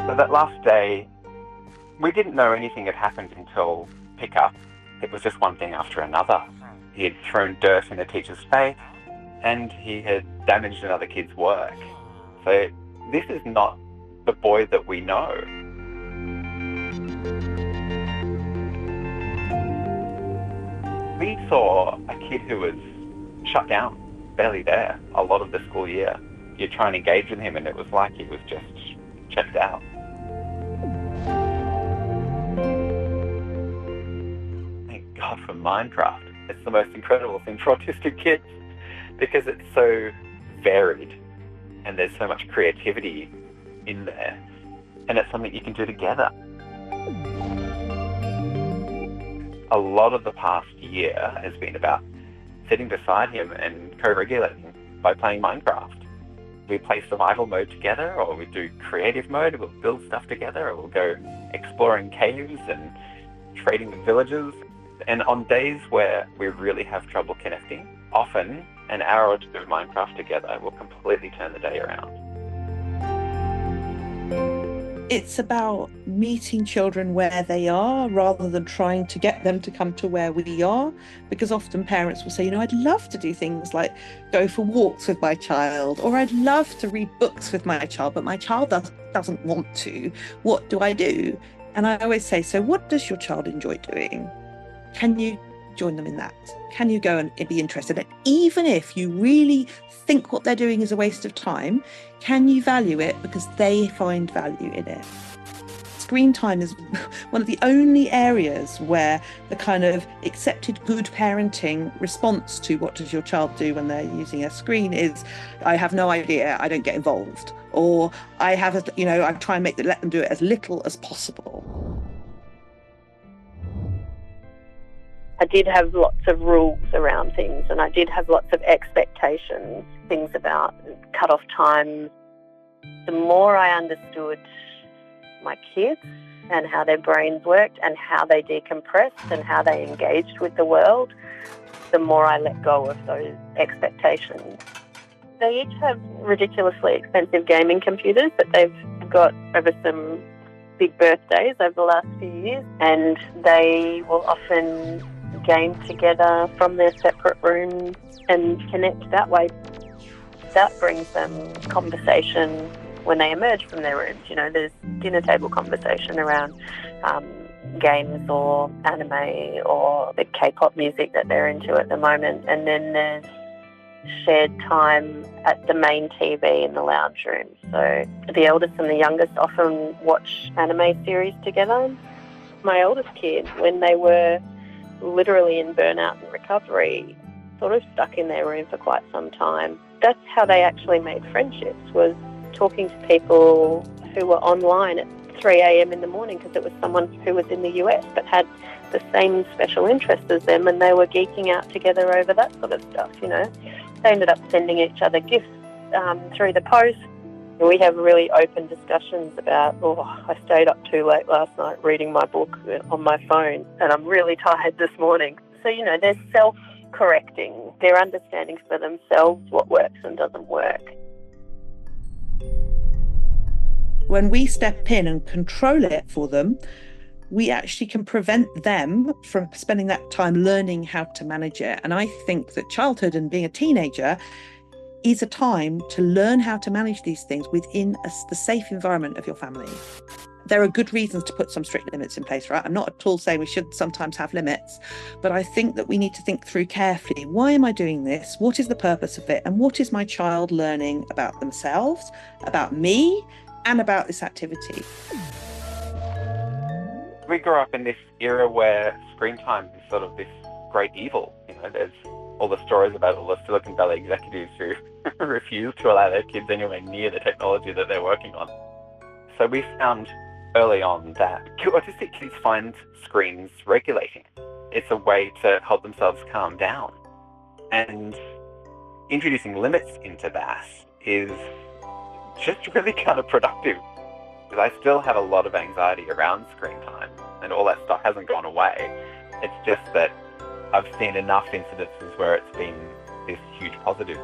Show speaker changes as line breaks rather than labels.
So that last day, we didn't know anything had happened until pickup. It was just one thing after another. He had thrown dirt in a teacher's face, and he had damaged another kid's work. So this is not the boy that we know. We saw a kid who was shut down, barely there, a lot of the school year. You try and engage with him and it was like he was just checked out. Thank God for Minecraft. It's the most incredible thing for autistic kids because it's so varied and there's so much creativity in there, and it's something you can do together. A lot of the past year has been about sitting beside him and co-regulating by playing Minecraft. We play survival mode together, or we do creative mode, we'll build stuff together, or we'll go exploring caves and trading with villagers. And on days where we really have trouble connecting, often an hour or two of Minecraft together will completely turn the day around.
It's about meeting children where they are rather than trying to get them to come to where we are, because often parents will say, I'd love to do things like go for walks with my child, or I'd love to read books with my child, but my child doesn't want to. What do I do? And I always say, so what does your child enjoy doing? Can you join them in that? Can you go and be interested? And even if you really think what they're doing is a waste of time, can you value it because they find value in it? Screen time is one of the only areas where the kind of accepted good parenting response to what does your child do when they're using a screen is, I have no idea, I don't get involved. Or I try and let them do it as little as possible.
I did have lots of rules around things, and I did have lots of expectations, things about cut-off times. The more I understood my kids and how their brains worked and how they decompressed and how they engaged with the world, the more I let go of those expectations. They each have ridiculously expensive gaming computers that they've got over some big birthdays over the last few years, and they will often game together from their separate rooms and connect that way. That brings them conversation when they emerge from their rooms. There's dinner table conversation around games or anime or the K-pop music that they're into at the moment, and then there's shared time at the main TV in the lounge room. So the eldest and the youngest often watch anime series together. My oldest kid, when they were literally in burnout and recovery, sort of stuck in their room for quite some time. That's how they actually made friendships, was talking to people who were online at 3 a.m. in the morning because it was someone who was in the US but had the same special interest as them, and they were geeking out together over that sort of stuff. They ended up sending each other gifts through the post. We have really open discussions about, I stayed up too late last night reading my book on my phone and I'm really tired this morning. So, they're self-correcting. They're understanding for themselves what works and doesn't work.
When we step in and control it for them, we actually can prevent them from spending that time learning how to manage it. And I think that childhood and being a teenager is a time to learn how to manage these things within the safe environment of your family. There are good reasons to put some strict limits in place, right? I'm not at all saying we should sometimes have limits, but I think that we need to think through carefully, why am I doing this? What is the purpose of it? And what is my child learning about themselves, about me, and about this activity?
We grew up in this era where screen time is sort of this great evil. There's all the stories about all the Silicon Valley executives who refuse to allow their kids anywhere near the technology that they're working on. So we found early on that autistic kids find screens regulating. It's a way to help themselves calm down. And introducing limits into that is just really counterproductive. Because I still have a lot of anxiety around screen time, and all that stuff hasn't gone away. It's just that I've seen enough incidences where it's been this huge positive.